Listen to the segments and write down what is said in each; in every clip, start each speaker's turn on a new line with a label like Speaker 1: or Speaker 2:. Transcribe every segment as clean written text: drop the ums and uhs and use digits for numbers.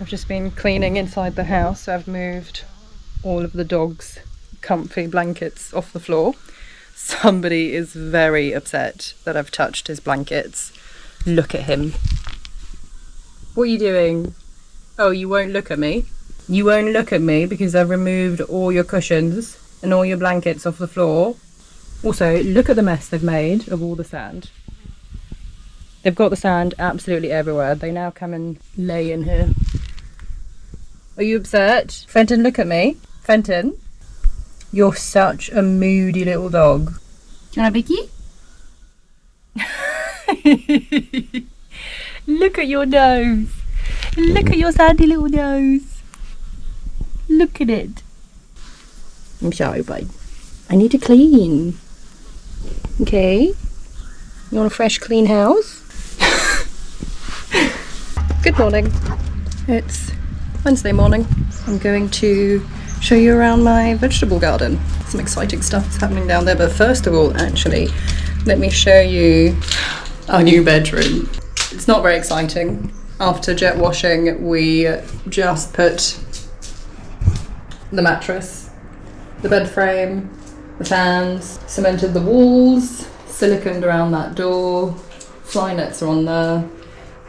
Speaker 1: I've just been cleaning inside the house, so I've moved all of the dog's comfy blankets off the floor. Somebody is very upset that I've touched his blankets. Look at him. What are you doing? Oh, you won't look at me? You won't look at me because I've removed all your cushions and all your blankets off the floor. Also, look at the mess they've made of all the sand. They've got the sand absolutely everywhere. They now come and lay in here. Are you upset? Fenton, look at me. Fenton, you're such a moody little dog.
Speaker 2: Do you want a biggie?
Speaker 1: Look at your nose. Look at your sandy little nose. Look at it. I'm sorry, bud. I need to clean. Okay? You want a fresh, clean house? Good morning. It's Wednesday morning. I'm going to show you around my vegetable garden. Some exciting stuff is happening down there, but first of all, actually, let me show you our new bedroom. It's not very exciting. After jet washing, we just put the mattress, the bed frame, the fans, cemented the walls, siliconed around that door, fly nets are on there,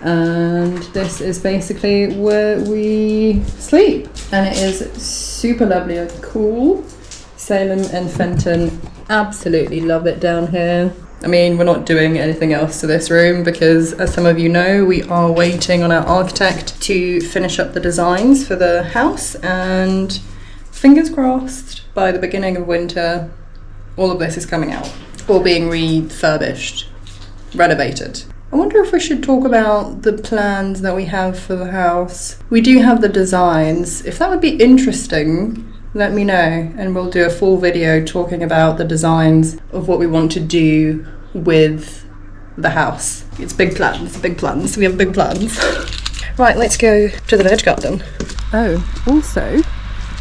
Speaker 1: and this is basically where we sleep. And it is super lovely and cool. Salem and Fenton absolutely love it down here. I mean, we're not doing anything else to this room because, as some of you know, we are waiting on our architect to finish up the designs for the house, and fingers crossed, by the beginning of winter, all of this is coming out, or being refurbished, renovated. I wonder if we should talk about the plans that we have for the house. We do have the designs. If that would be interesting, let me know, and we'll do a full video talking about the designs of what we want to do with the house. It's big plans, big plans. We have big plans. Right, let's go to the veg garden. Oh, also,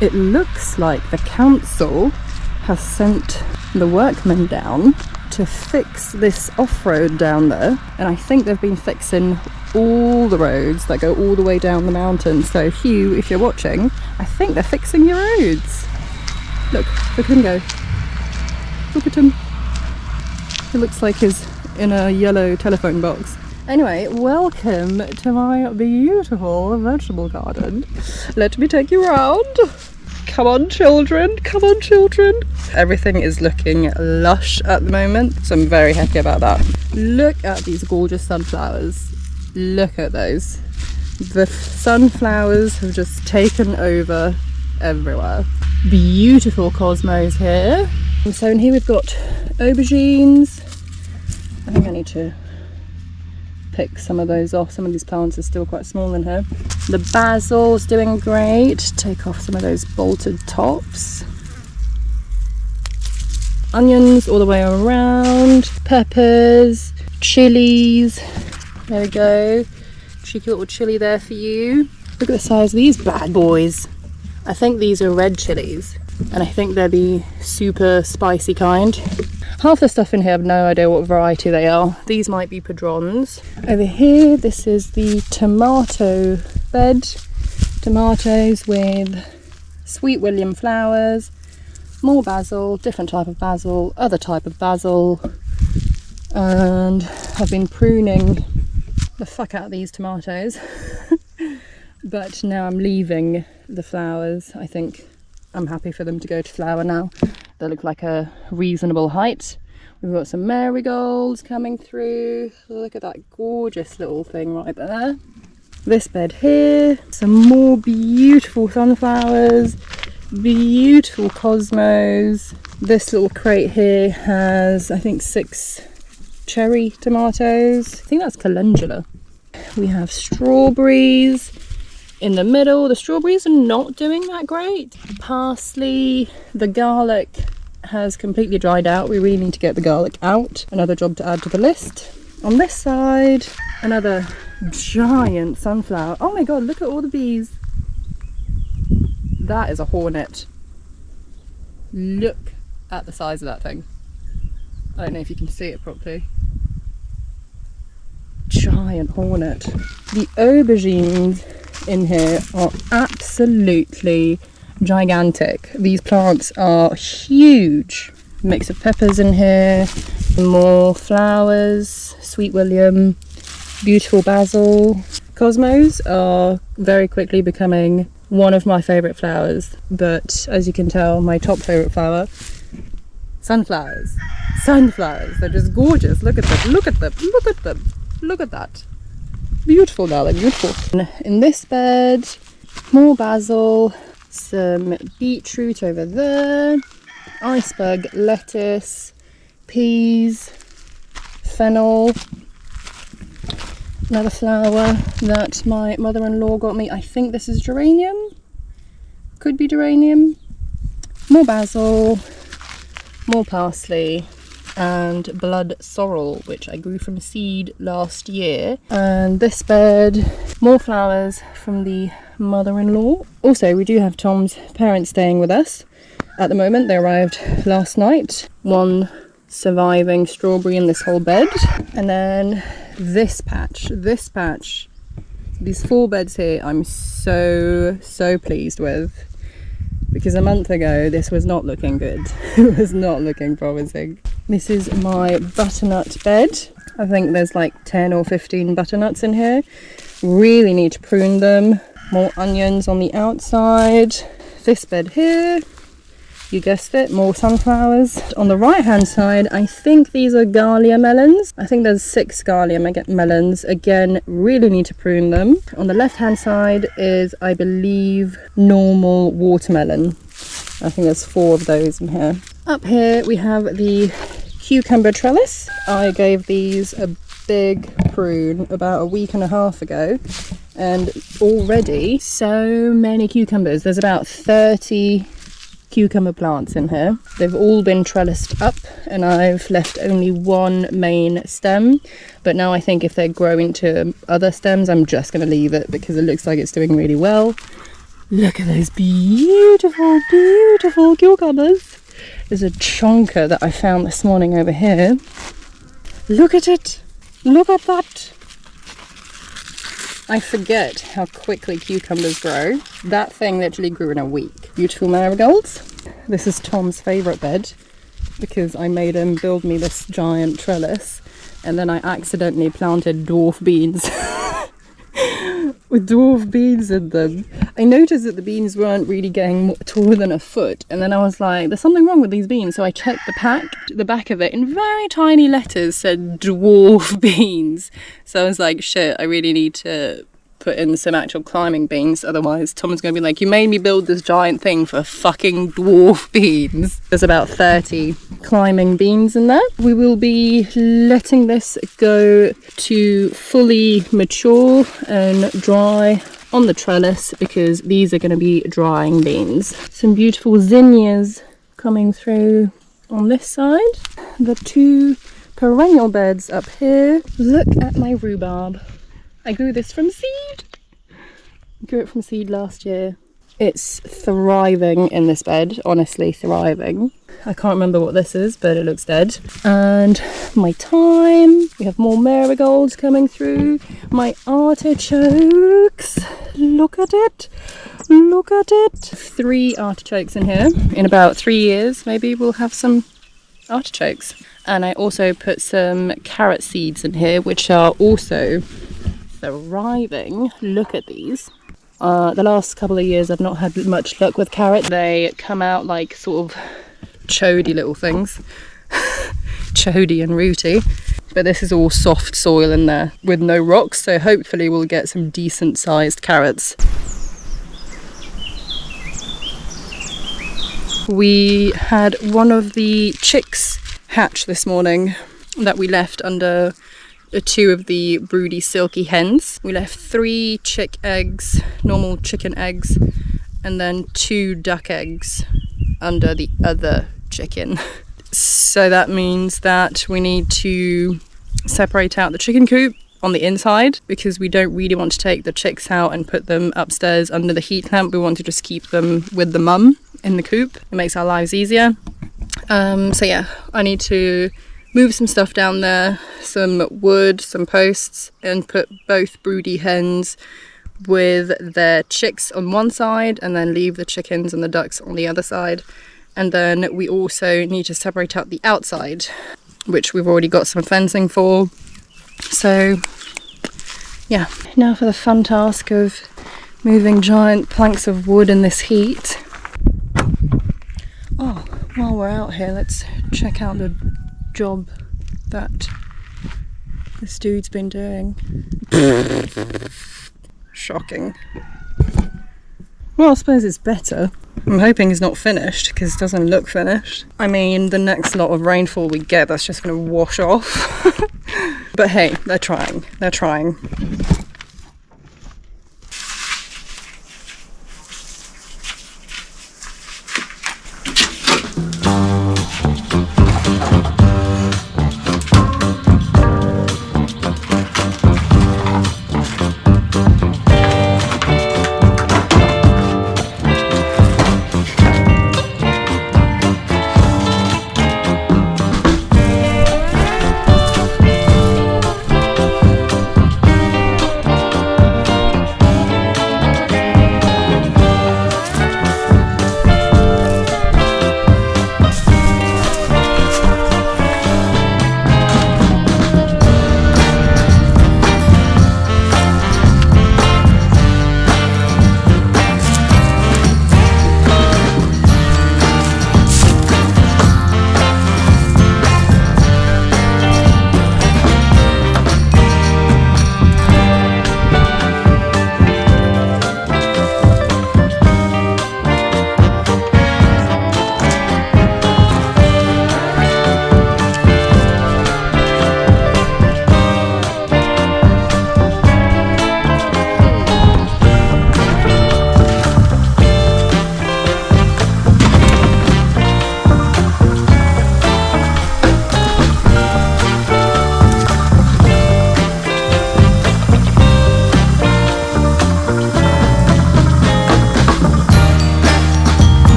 Speaker 1: it looks like the council has sent the workmen down to fix this off-road down there, and I think they've been fixing all the roads that go all the way down the mountain. So Hugh, if you're watching, I think they're fixing your roads. Look at him go. Look at him. He looks like he's in a yellow telephone box. Anyway, welcome to my beautiful vegetable garden. Let me take you around. Come on, children. Come on, children. Everything is looking lush at the moment, so I'm very happy about that. Look at these gorgeous sunflowers. Look at those. The sunflowers have just taken over everywhere. Beautiful cosmos here. And so in here we've got aubergines. I think I need to pick some of those off. Some of these plants are still quite small in here. The basil's doing great. Take off some of those bolted tops. Onions all the way around. Peppers, chilies. There we go. Cheeky little chili there for you. Look at the size of these bad boys. I think these are red chilies, and I think they're the super spicy kind. Half the stuff in here, I have no idea what variety they are. These might be padrons. Over here, this is the tomato bed. Tomatoes with sweet William flowers, more basil, different type of basil, other type of basil, and I've been pruning the fuck out of these tomatoes. But now I'm leaving the flowers. I think I'm happy for them to go to flower now. They look like a reasonable height. We've got some marigolds coming through. Look at that gorgeous little thing right there. This bed here, some more beautiful sunflowers, beautiful cosmos. This little crate here has, I think, 6 cherry tomatoes. I think that's calendula. We have strawberries in the middle. The strawberries are not doing that great. Parsley, the garlic has completely dried out. We really need to get the garlic out. Another job to add to the list. On this side, another giant sunflower. Oh my god, look at all the bees. That is a hornet. Look at the size of that thing. I don't know if you can see it properly. Giant hornet. The aubergines in here are absolutely gigantic. These plants are huge. Mix of peppers in here, more flowers, sweet william, beautiful basil. Cosmos are very quickly becoming one of my favourite flowers, but as you can tell, my top favourite flower, sunflowers. Sunflowers, they're just gorgeous. Look at them, look at them, look at them, look at that. Beautiful, darling, beautiful. In this bed, more basil, some beetroot over there, iceberg lettuce, peas, fennel, another flower that my mother-in-law got me. I think this is geranium, could be geranium, more basil, more parsley, and blood sorrel, which I grew from seed last year. And this bed, more flowers from the mother-in-law. Also, we do have Tom's parents staying with us at the moment. They arrived last night. One surviving strawberry in this whole bed. And then this patch, these 4 beds here, I'm so pleased with. Because a month ago, this was not looking good. It was not looking promising. This is my butternut bed. I think there's like 10 or 15 butternuts in here. Really need to prune them. More onions on the outside. This bed here, you guessed it, more sunflowers. On the right hand side, I think these are Galia melons. I think there's 6 Galia melons. Again, really need to prune them. On the left hand side is, I believe, normal watermelon. I think there's 4 of those in here. Up here we have the cucumber trellis. I gave these a big prune about a week and a half ago, and already so many cucumbers. There's about 30 cucumber plants in here. They've all been trellised up, and I've left only one main stem, but now I think if they grow into other stems, I'm just going to leave it because it looks like it's doing really well. Look at those beautiful cucumbers. There's a chonker that I found this morning over here. Look at it, look at that. I forget how quickly cucumbers grow. That thing literally grew in a week. Beautiful marigolds. This is Tom's favourite bed because I made him build me this giant trellis, and then I accidentally planted dwarf beans with dwarf beans in them. I noticed that the beans weren't really getting taller than a foot, and then I was like, there's something wrong with these beans. So I checked the back of it, in very tiny letters said dwarf beans. So I was like, shit, I really need to put in some actual climbing beans, otherwise Tom's gonna be like, you made me build this giant thing for fucking dwarf beans. There's about 30 climbing beans in there. We will be letting this go to fully mature and dry on the trellis because these are going to be drying beans. Some beautiful zinnias coming through on this side. The 2 perennial beds up here. Look at my rhubarb. I grew this from seed. Grew it from seed last year. It's thriving in this bed, honestly thriving. I can't remember what this is, but it looks dead. And my thyme, we have more marigolds coming through. My artichokes, look at it, look at it. 3 artichokes in here. In about 3 years, maybe we'll have some artichokes. And I also put some carrot seeds in here, which are also thriving. Look at these. The last couple of years I've not had much luck with carrot. They come out like sort of chody little things. Chody and rooty. But this is all soft soil in there with no rocks, so hopefully we'll get some decent sized carrots. We had one of the chicks hatch this morning that we left under 2 of the broody silky hens. We left 3 chick eggs, normal chicken eggs, and then 2 duck eggs under the other chicken. So that means that we need to separate out the chicken coop on the inside because we don't really want to take the chicks out and put them upstairs under the heat lamp. We want to just keep them with the mum in the coop. It makes our lives easier. So yeah, I need to move some stuff down there, some wood, some posts, and put both broody hens with their chicks on one side and then leave the chickens and the ducks on the other side. And then we also need to separate out the outside, which we've already got some fencing for. So yeah, now for the fun task of moving giant planks of wood in this heat. Oh, while we're out here, let's check out the job that this dude's been doing. Shocking. Well, I suppose it's better. I'm hoping it's not finished, because it doesn't look finished. I mean, the next lot of rainfall we get, that's just going to wash off. But hey, they're trying. They're trying.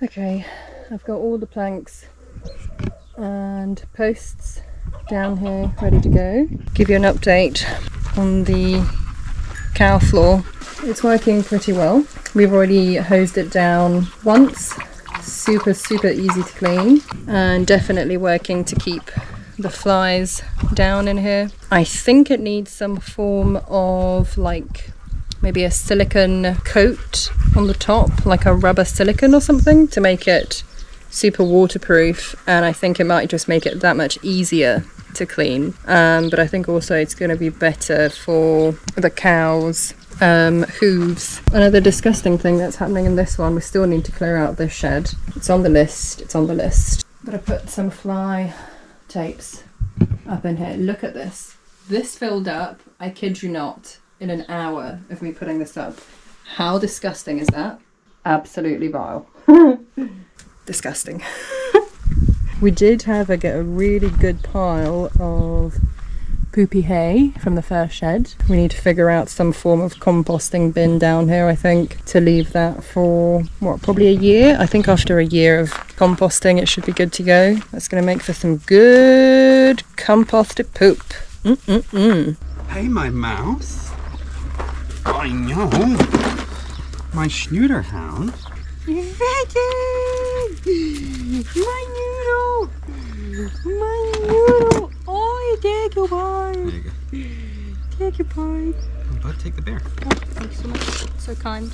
Speaker 1: Okay, I've got all the planks and posts down here ready to go. Give you an update on the cow floor. It's working pretty well. We've already hosed it down once. Super easy to clean, and definitely working to keep the flies down in here. I think it needs some form of like maybe a silicone coat on the top, like a rubber silicone or something, to make it super waterproof, and I think it might just make it that much easier to clean. But I think also it's going to be better for the cows' hooves. Another disgusting thing that's happening in this one, we still need to clear out this shed. It's on the list, it's on the list. I'm gonna put some fly tapes up in here. Look at this. This filled up, I kid you not, in an hour of me putting this up. How disgusting is that? Absolutely vile. Disgusting. We did get a really good pile of poopy hay from the first shed. We need to figure out some form of composting bin down here, I think, to leave that for, what, probably a year? I think after a year of composting it should be good to go. That's going to make for some good composted poop.
Speaker 2: Hey, my mouse. I know. My Schnooderhound. My noodle. My noodle. Oh, take your bite. There you go. Take your bite. Oh, bud, take the bear.
Speaker 1: Oh, thanks so much. So kind.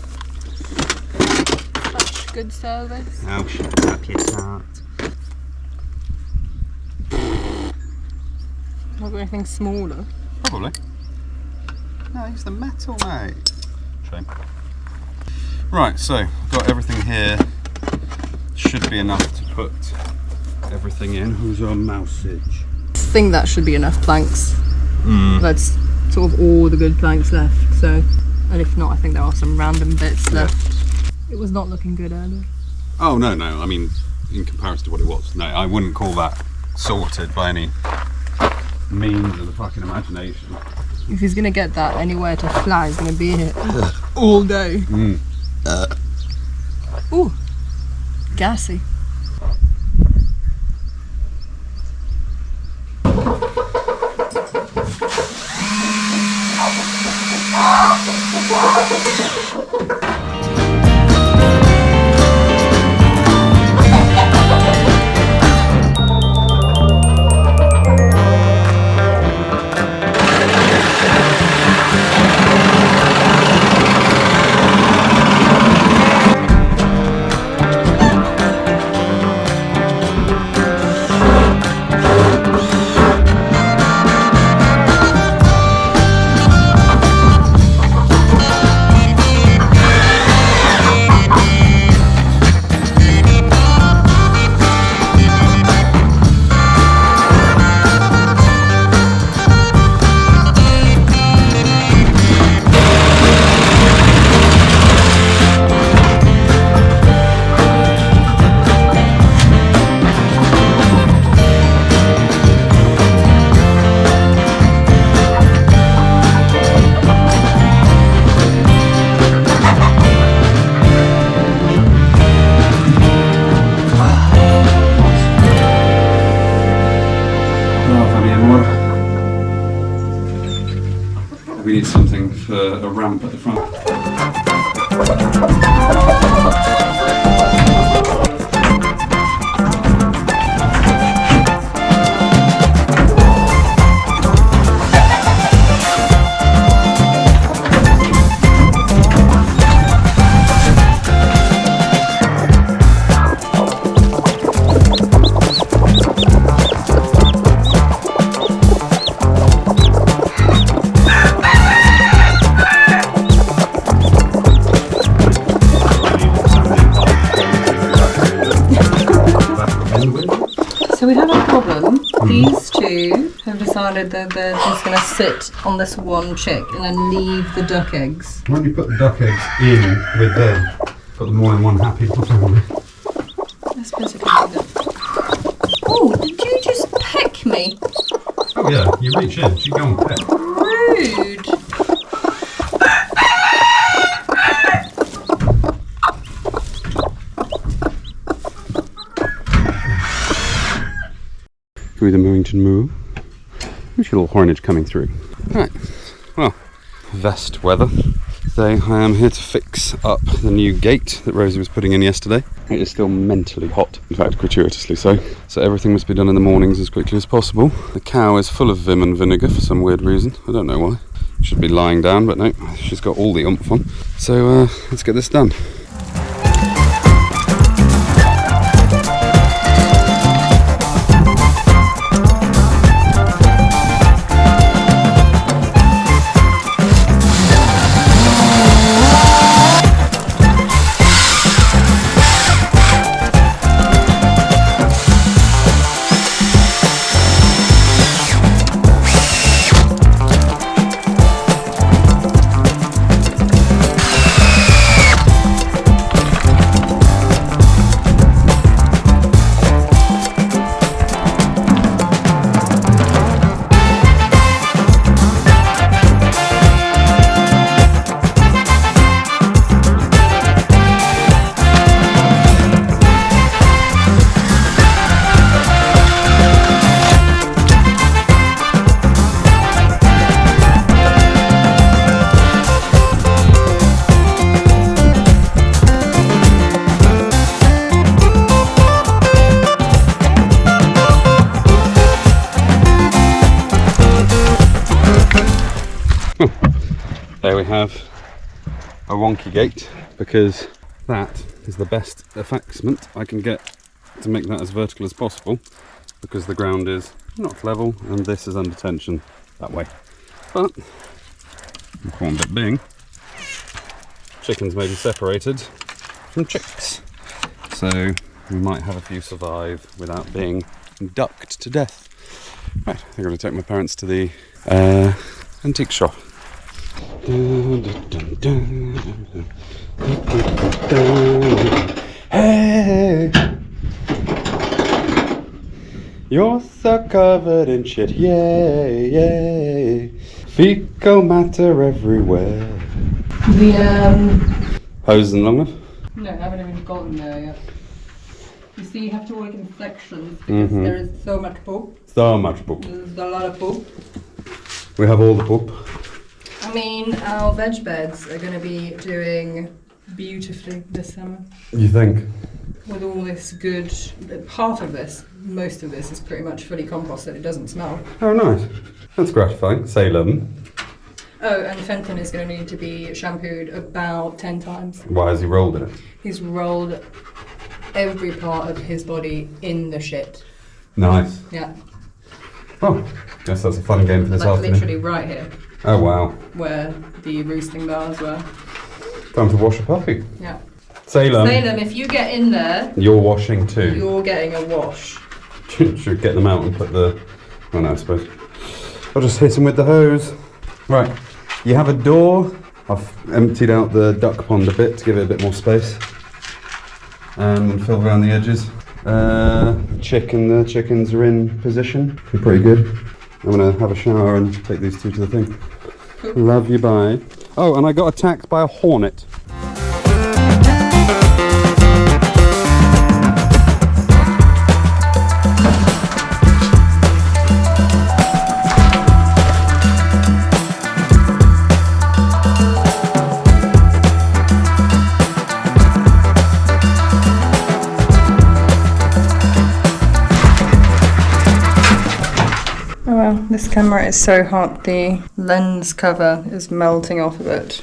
Speaker 1: Such good service.
Speaker 2: Oh, shut up, you can't.
Speaker 1: Not got anything smaller.
Speaker 2: Probably. No, use the metal, mate. Shame. Right, so I've got everything here. Should be enough to put everything in. Who's our mousage?
Speaker 1: I think that should be enough planks. That's sort of all the good planks left. So, and if not, I think there are some random bits left. It was not looking good earlier.
Speaker 2: Oh no, I mean in comparison to what it was. No, I wouldn't call that sorted by any means of the fucking imagination.
Speaker 1: If he's gonna get that anywhere to fly, he's gonna be here all day. Ooh, gassy.
Speaker 2: We need something for a ramp at the front.
Speaker 1: So we have a problem. These two have decided that they're just going to sit on this one chick and then leave the duck eggs.
Speaker 2: Why don't you put the duck eggs in with them? Put them all in one happy family.
Speaker 1: That's basically it. Oh, did you just peck me?
Speaker 2: Oh yeah, you reach in, you go and peck.
Speaker 1: Rude.
Speaker 2: Through the Millington Moo. There's a little hornage coming through. Right, well, vest weather. Today I am here to fix up the new gate that Rosie was putting in yesterday. It is still mentally hot, in fact gratuitously so. So everything must be done in the mornings as quickly as possible. The cow is full of vim and vinegar for some weird reason. I don't know why. Should be lying down, but no, she's got all the oomph on. So let's get this done. There we have a wonky gate, because that is the best effacement I can get to make that as vertical as possible, because the ground is not level and this is under tension that way. But, important bit being, chickens may be separated from chicks, so we might have a few survive without being ducked to death. Right, I think I'm going to take my parents to the antique shop. Hey! You're so covered in shit, yay, yay. Fecal matter everywhere.
Speaker 1: The
Speaker 2: Hose isn't long enough?
Speaker 1: No, I haven't even gotten there yet. You see, you have to work in sections because there is so much poop.
Speaker 2: So much poop.
Speaker 1: There's a lot of poop.
Speaker 2: We have all the poop.
Speaker 1: I mean, our veg beds are going to be doing beautifully this summer.
Speaker 2: You think?
Speaker 1: With all this good, half of this, most of this is pretty much fully composted. It doesn't smell.
Speaker 2: Oh, nice. That's gratifying. Salem.
Speaker 1: Oh, and Fenton is going to need to be shampooed about 10 times.
Speaker 2: Why has he rolled in it?
Speaker 1: He's rolled every part of his body in the shit.
Speaker 2: Nice.
Speaker 1: Yeah.
Speaker 2: Oh, guess that's a fun game for this
Speaker 1: Like
Speaker 2: afternoon.
Speaker 1: literally right here,
Speaker 2: Oh, wow.
Speaker 1: where the roosting bars were.
Speaker 2: Time to wash a puppy.
Speaker 1: Yeah.
Speaker 2: Salem.
Speaker 1: Salem, if you get in there,
Speaker 2: You're washing too.
Speaker 1: you're getting a wash.
Speaker 2: Should get them out and put the... Oh no, I suppose. I'll just hit him with the hose. Right, you have a door. I've emptied out the duck pond a bit to give it a bit more space. And fill around the edges. The chickens are in position. They're pretty good. I'm gonna have a shower and take these two to the thing.
Speaker 1: Cool.
Speaker 2: Love you, bye. Oh, and I got attacked by a hornet.
Speaker 1: Oh well, this camera is so hot, the lens cover is melting off of it.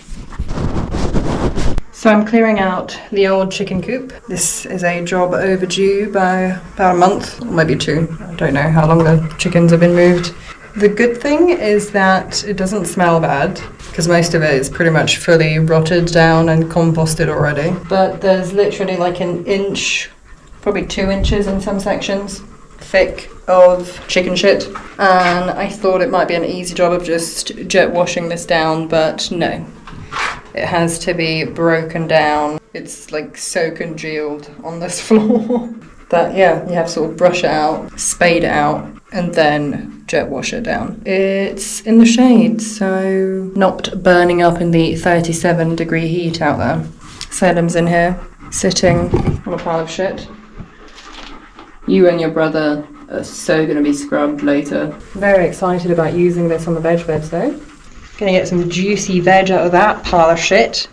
Speaker 1: So I'm clearing out the old chicken coop. This is a job overdue by about a month, or maybe 2. I don't know how long the chickens have been moved. The good thing is that it doesn't smell bad, because most of it is pretty much fully rotted down and composted already. But there's literally like an inch, probably 2 inches in some sections, thick of chicken shit, and I thought it might be an easy job of just jet washing this down, but no. It has to be broken down. It's like so congealed on this floor that yeah, you have to sort of brush it out, spade it out, and then jet wash it down. It's in the shade, so not burning up in the 37-degree heat out there. Salem's in here, sitting on a pile of shit. You and your brother are so going to be scrubbed later. Very excited about using this on the veg beds though. Gonna get some juicy veg out of that pile of shit.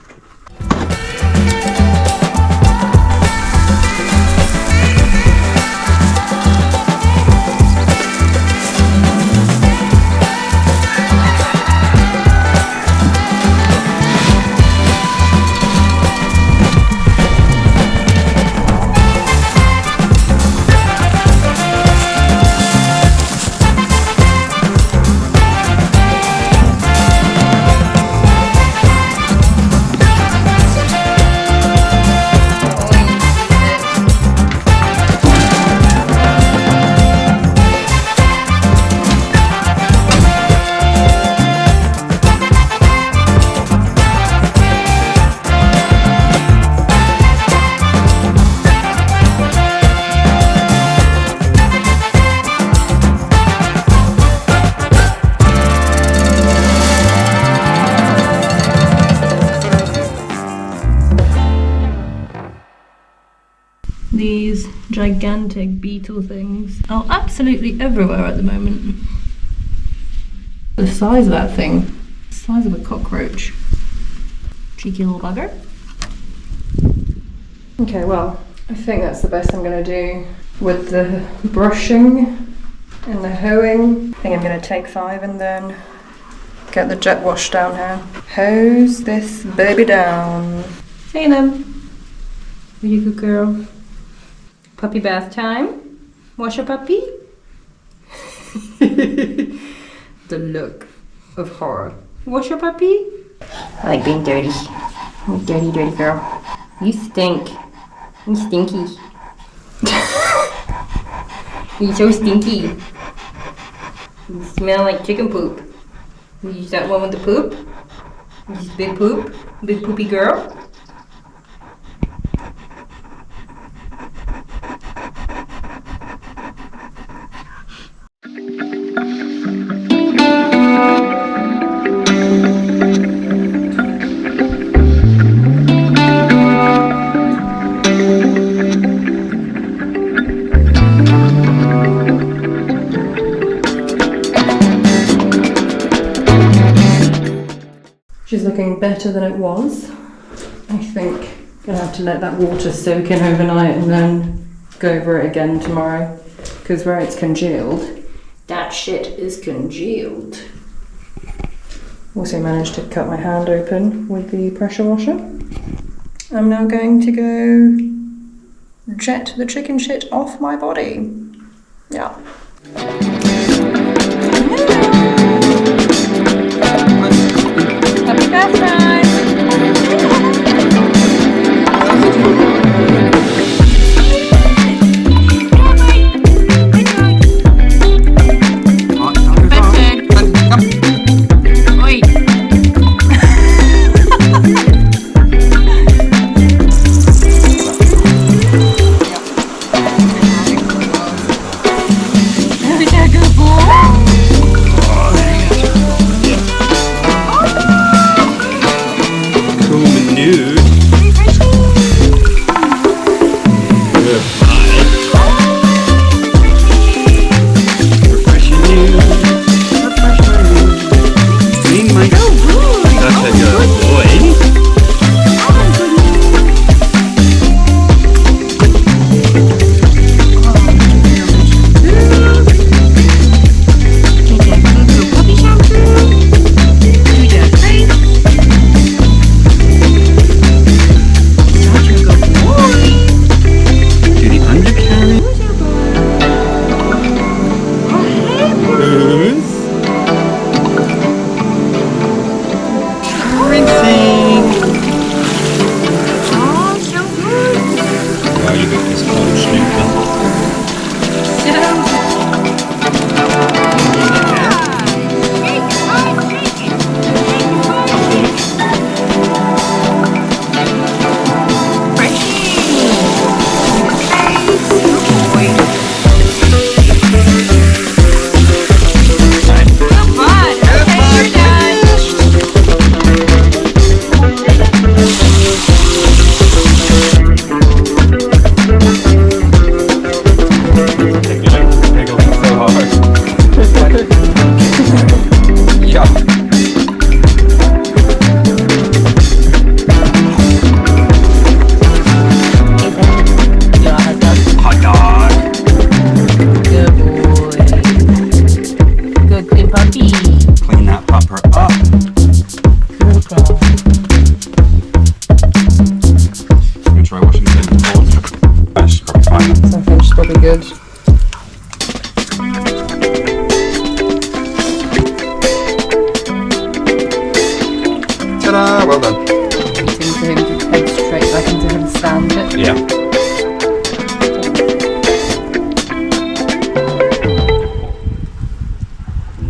Speaker 1: These gigantic beetle things are absolutely everywhere at the moment. The size of that thing, the size of a cockroach. Cheeky little bugger. Okay, well, I think that's the best I'm going to do with the brushing and the hoeing. I think I'm going to take 5 and then get the jet wash down here. Hose this baby down. Salem, are you a good girl? Puppy bath time? Wash a puppy? The look of horror. Wash a puppy? I like being dirty. I'm a dirty, dirty girl. You stink. You stinky. You're so stinky. You smell like chicken poop. You use that one with the poop? You use big poop? Big poopy girl? looking better than it was. I think I'm gonna have to let that water soak in overnight and then go over it again tomorrow, because where it's congealed, that shit is congealed. Also managed to cut my hand open with the pressure washer. I'm now going to go jet the chicken shit off my body. Yeah. Happy birthday!
Speaker 2: Well done.
Speaker 1: Waiting for him to head straight back into him stand it.
Speaker 2: Yeah.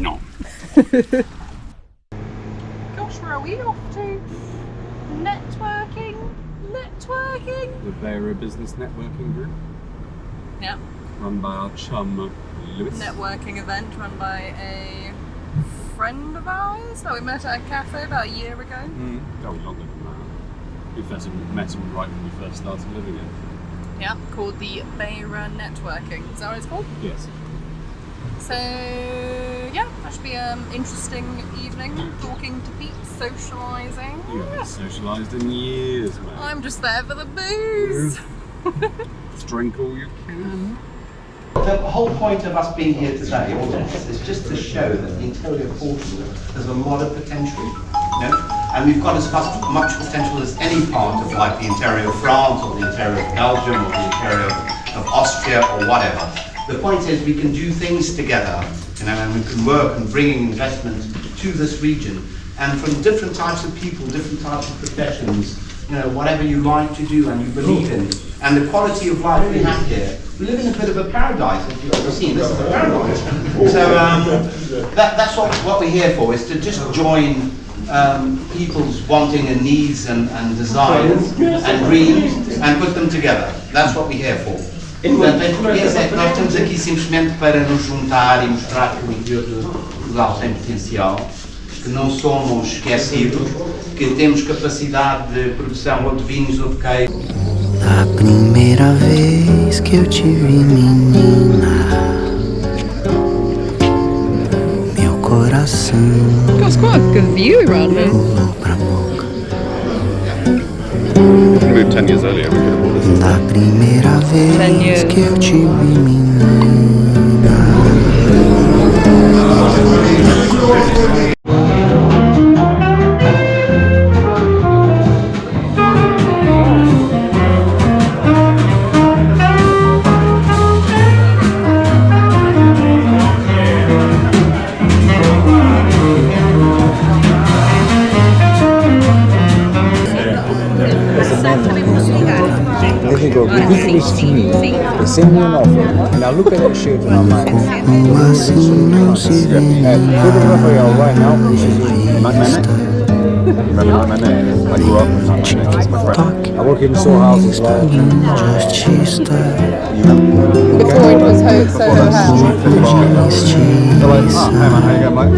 Speaker 2: No.
Speaker 1: Gosh, where are we off to? Networking?
Speaker 2: The Vera Business Networking Group,
Speaker 1: Yeah.
Speaker 2: run by our chum Lewis.
Speaker 1: Networking event run by a friend of ours that we met at a cafe about a year ago.
Speaker 2: Oh, longer than that. We first met him right when we first started living here.
Speaker 1: Yeah, called the Vera Networking. Is that what it's called?
Speaker 2: Yes.
Speaker 1: So yeah, that should be an interesting evening. Talking to Pete, socialising.
Speaker 2: You haven't socialised in years, man.
Speaker 1: I'm just there for the booze.
Speaker 2: Just drink all you can.
Speaker 3: The whole point of us being here today, all this, is just to show that the interior of Portugal has a lot of potential, you know? And we've got as much potential as any part of like the interior of France or the interior of Belgium or the interior of Austria or whatever. The point is we can do things together, you know, and we can work and bring investment to this region, and from different types of people, different types of professions, you know, whatever you like to do and you believe in, and the quality of life we have here. We live in a bit of a paradise, as you've ever seen. This is a paradise. So that's what we're here for, is to just join people's wanting and needs and desires and dreams and put them together. That's what we're here for. Portanto, em português é que nós estamos aqui simplesmente para nos juntar e mostrar que o interior de Portugal tem potencial, que não somos esquecidos, que temos capacidade de produção ou de vinhos ou de queijo.
Speaker 4: A primeira vez que eu te vi, menina, meu coração
Speaker 1: it's quite a good view around here.
Speaker 4: Pulou pra boca.
Speaker 2: If we moved 10 years earlier, we could have bought this.
Speaker 4: Da primeira
Speaker 1: 10
Speaker 4: vez
Speaker 1: years.
Speaker 4: que eu te vi, menina.
Speaker 5: They can go ridiculous to me. They send me an offer, and I look at that shirt and I'm like,
Speaker 4: Como assim não se vê
Speaker 5: put it up for y'all right now, which is
Speaker 2: Remember my name? I grew up with my name. It's my friend.
Speaker 5: I work in the store house as well.
Speaker 4: justiça.
Speaker 1: Before it was Soho House.
Speaker 2: They're like, oh, hey man, how you going? I'm like,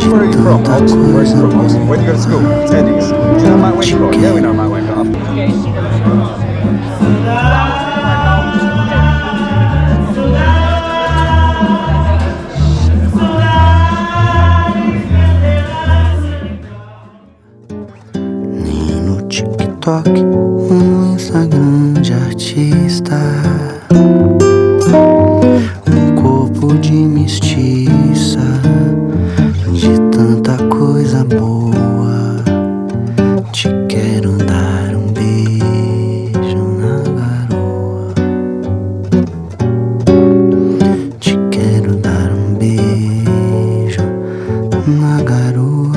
Speaker 2: where are you from? Austin. Where are you from? Austin. Where do you go to school? Teddy's. Do you know Mike Wincott? Yeah, we know Mike Wincott.
Speaker 4: Nem no TikTok, no Instagram de artista. Um corpo de mestiça, de tanta coisa boa. Te quero dar um beijo na garoa. Te quero dar um beijo na garoa.